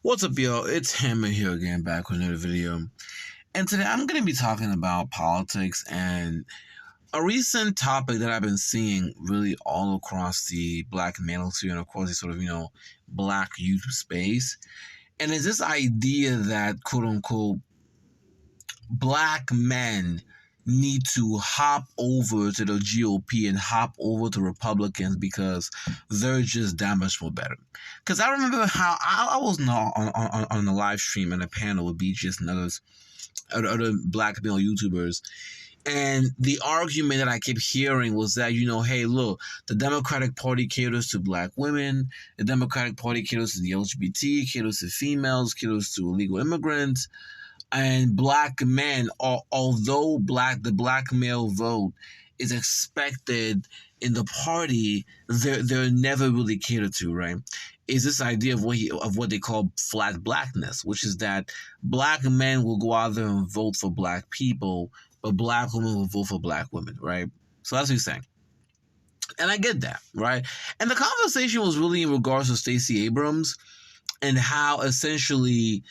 What's up, yo? It's Hammer here again, back with another video. And today I'm going to be talking about politics and a recent topic that I've been seeing really all across the black manosphere and, of course, the sort of, black youth space. And it's this idea that, quote unquote, black men need to hop over to the GOP and hop over to Republicans because they're just that much more better. Because I remember how I was on the live stream and a panel with BGS and other black male YouTubers. And the argument that I kept hearing was that, hey, look, the Democratic Party caters to black women. The Democratic Party caters to the LGBT, caters to females, caters to illegal immigrants. And black men, although the black male vote is expected in the party, they're never really catered to, right? Is this idea of what they call flat blackness, which is that black men will go out there and vote for black people, but black women will vote for black women, right? So that's what he's saying. And I get that, right? And the conversation was really in regards to Stacey Abrams and how essentially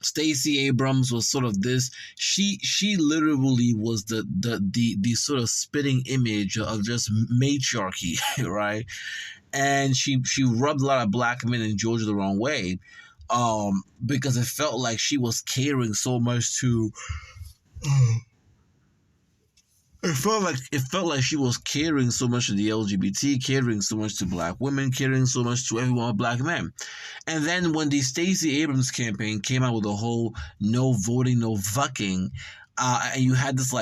Stacey Abrams was sort of this. She literally was the sort of spitting image of just matriarchy, right? And she rubbed a lot of black men in Georgia the wrong way, because it felt like she was catering so much to. It felt like she was catering so much to the LGBT, catering so much to black women, catering so much to everyone with black men. And then when the Stacey Abrams campaign came out with the whole no voting, no fucking, and you had this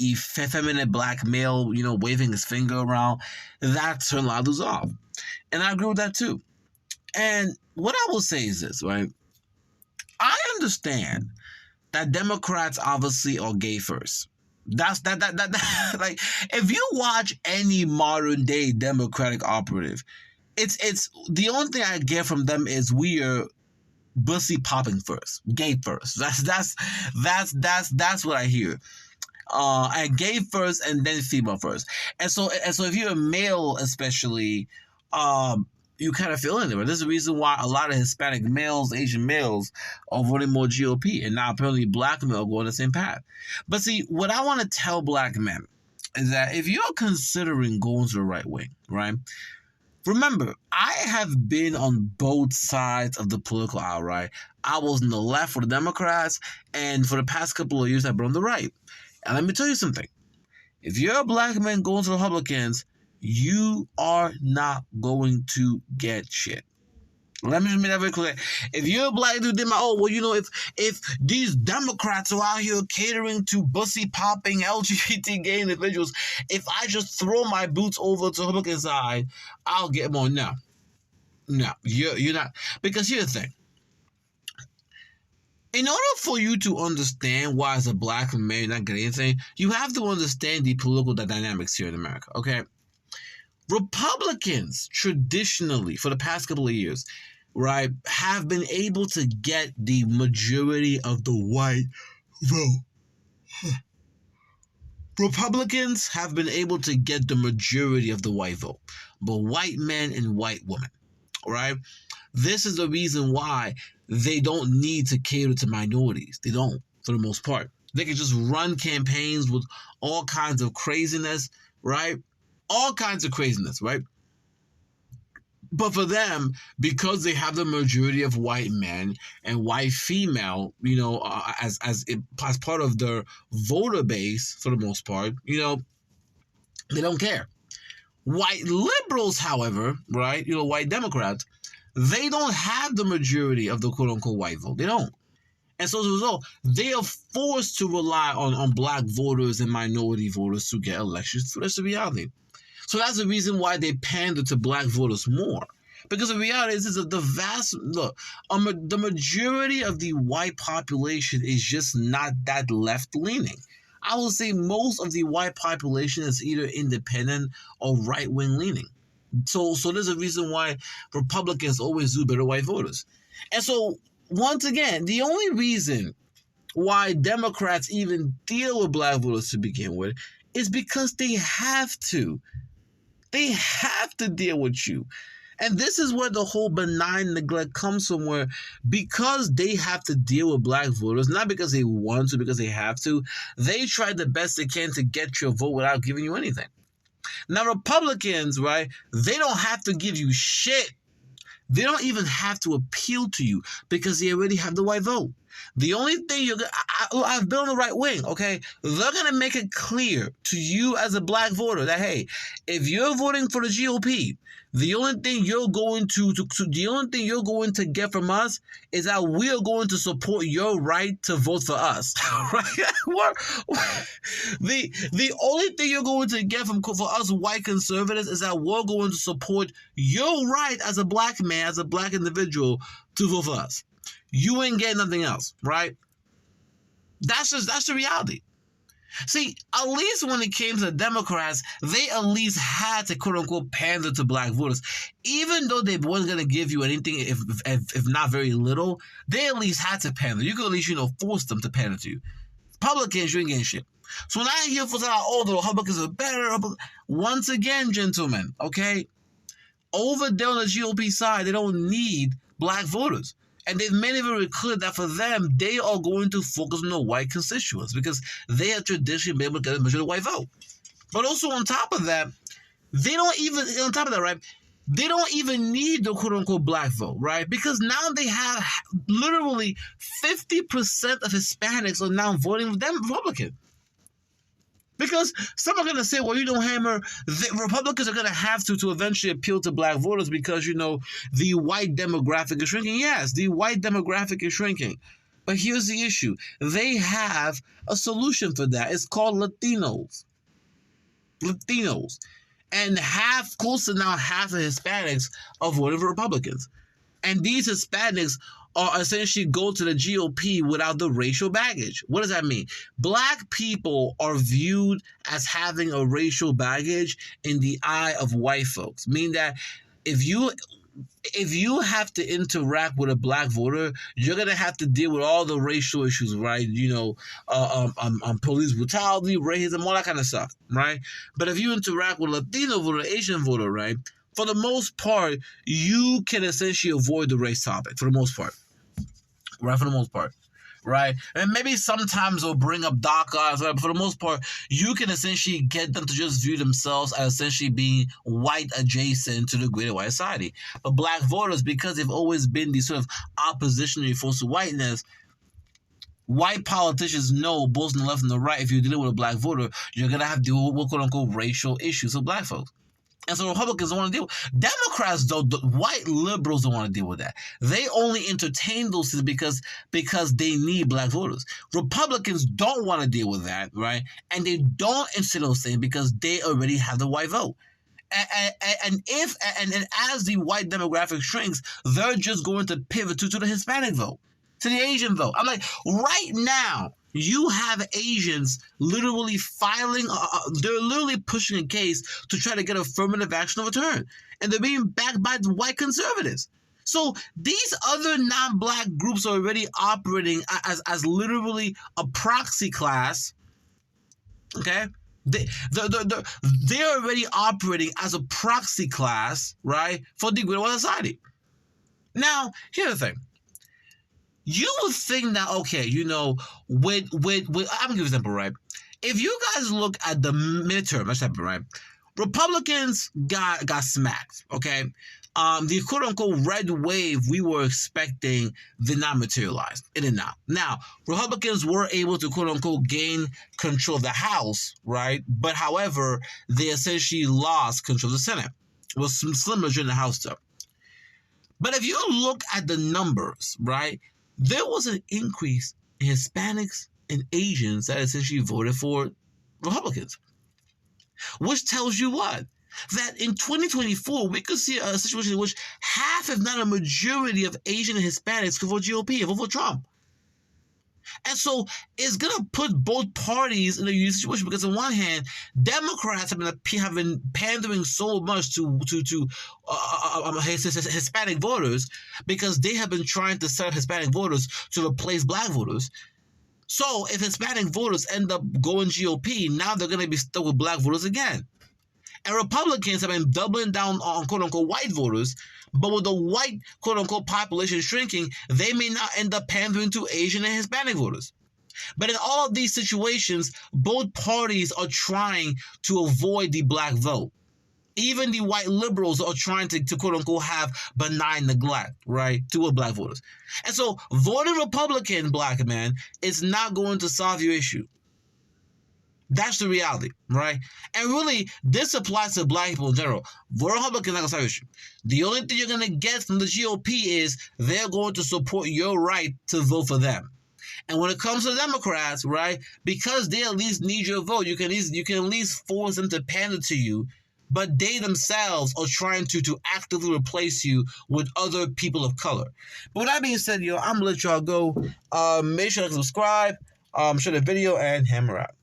effeminate black male, waving his finger around, that turned a lot of dudes off. And I agree with that too. And what I will say is this, right? I understand that Democrats obviously are gay first. That's that like, if you watch any modern day Democratic operative, it's the only thing I get from them is we are bussy popping first, gay first. That's what I hear. And gay first and then female first. And so if you're a male especially, you kind of feel in there. There's a reason why a lot of Hispanic males, Asian males are voting more GOP, and now apparently black men are going the same path. But see, what I want to tell black men is that if you're considering going to the right wing, right? Remember, I have been on both sides of the political aisle, right? I was on the left for the Democrats, and for the past couple of years, I've been on the right. And let me tell you something. If you're a black man going to the Republicans, you are not going to get shit. Let me just make that very clear. If you're a black dude, if these Democrats are out here catering to bussy popping LGBT gay individuals, if I just throw my boots over to the Republican side, I'll get more. No, you're not. Because here's the thing. In order for you to understand why as a black man you're not getting anything, you have to understand the political dynamics here in America, okay? Republicans traditionally, for the past couple of years, right, have been able to get the majority of the white vote. Republicans have been able to get the majority of the white vote, but white men and white women, right? This is the reason why they don't need to cater to minorities. They don't, for the most part. They can just run campaigns with all kinds of craziness, right? All kinds of craziness, right? But for them, because they have the majority of white men and white female, as part of their voter base, for the most part, they don't care. White liberals, however, right, white Democrats, they don't have the majority of the quote-unquote white vote. They don't. And so as a result, they are forced to rely on black voters and minority voters to get elections. So that's the reality. So that's the reason why they pander to black voters more. Because the reality is that the majority of the white population is just not that left-leaning. I will say most of the white population is either independent or right-wing leaning. So there's a reason why Republicans always do better white voters. And so, once again, the only reason why Democrats even deal with black voters to begin with is because they have to. They have to deal with you. And this is where the whole benign neglect comes from, where because they have to deal with black voters, not because they want to, because they have to, they try the best they can to get your vote without giving you anything. Now, Republicans, right, they don't have to give you shit. They don't even have to appeal to you because they already have the white vote. The only thing I've been on the right wing, okay? They're going to make it clear to you as a black voter that, hey, if you're voting for the GOP, the only thing you're going to get from us is that we are going to support your right to vote for us. Right? The only thing you're going to get for us white conservatives is that we're going to support your right as a black man, as a black individual, to vote for us. You ain't getting nothing else, right? That's the reality. See, at least when it came to the Democrats, they at least had to quote unquote pander to black voters. Even though they wasn't gonna give you anything, if not very little, they at least had to pander. You could at least, force them to pander to you. Republicans, you ain't getting shit. So when I hear folks like, oh, the Republicans are better, once again, gentlemen, okay, over there on the GOP side, they don't need black voters. And they've made it very clear that for them, they are going to focus on the white constituents because they have traditionally been able to get a majority white vote. But also on top of that, they don't even need the quote-unquote black vote, right? Because now they have literally 50% of Hispanics are now voting for them Republican. Because some are going to say, well, Hammer, the Republicans are going to have to eventually appeal to black voters because, the white demographic is shrinking. Yes, the white demographic is shrinking. But here's the issue. They have a solution for that. It's called Latinos. And close to now half of Hispanics are voting for Republicans. And these Hispanics are essentially go to the GOP without the racial baggage. What does that mean? Black people are viewed as having a racial baggage in the eye of white folks. Meaning that if you have to interact with a black voter, you're gonna have to deal with all the racial issues, right? Police brutality, racism, all that kind of stuff, right? But if you interact with a Latino voter, Asian voter, right? For the most part, you can essentially avoid the race topic, for the most part. Right, for the most part. Right? And maybe sometimes they'll bring up DACA, but for the most part, you can essentially get them to just view themselves as essentially being white adjacent to the greater white society. But black voters, because they've always been these sort of oppositionary force to whiteness, white politicians know, both on the left and the right, if you're dealing with a black voter, you're going to have to deal with quote-unquote racial issues with black folks. And so Republicans don't want to deal with it. Democrats, though, the white liberals don't want to deal with that. They only entertain those things because they need black voters. Republicans don't want to deal with that, right? And they don't entertain those things because they already have the white vote. And as the white demographic shrinks, they're just going to pivot to the Hispanic vote, to the Asian vote. I'm like, right now, you have Asians literally they're literally pushing a case to try to get affirmative action overturned. And they're being backed by the white conservatives. So these other non-black groups are already operating as literally a proxy class. Okay? They're already operating as a proxy class, right, for the greater white society. Now, here's the thing. You would think that, okay, I'm going to give you an example, right? If you guys look at the midterm, that's happened, right? Republicans got smacked, okay? The quote-unquote red wave we were expecting did not materialize. It did not. Now, Republicans were able to quote-unquote gain control of the House, right? But however, they essentially lost control of the Senate. It was some slim majority in the House, though. But if you look at the numbers, right? There was an increase in Hispanics and Asians that essentially voted for Republicans. Which tells you what? That in 2024, we could see a situation in which half, if not a majority, of Asian and Hispanics could vote GOP and vote for Trump. And so it's going to put both parties in a unique situation because on one hand, Democrats have been pandering so much to Hispanic voters because they have been trying to set up Hispanic voters to replace black voters. So if Hispanic voters end up going GOP, now they're going to be stuck with black voters again. And Republicans have been doubling down on quote-unquote white voters, but with the white quote-unquote population shrinking, they may not end up pandering to Asian and Hispanic voters. But in all of these situations, both parties are trying to avoid the black vote. Even the white liberals are trying to quote-unquote have benign neglect, right, toward black voters. And so voting Republican, black man, is not going to solve your issue. That's the reality, right? And really, this applies to black people in general. Voting Republican is not going to solve your issue. The only thing you're going to get from the GOP is they're going to support your right to vote for them. And when it comes to Democrats, right, because they at least need your vote, you can at least force them to pander to you, but they themselves are trying to actively replace you with other people of color. But with that being said, I'm going to let y'all go. Make sure to subscribe, share the video, and hammer out.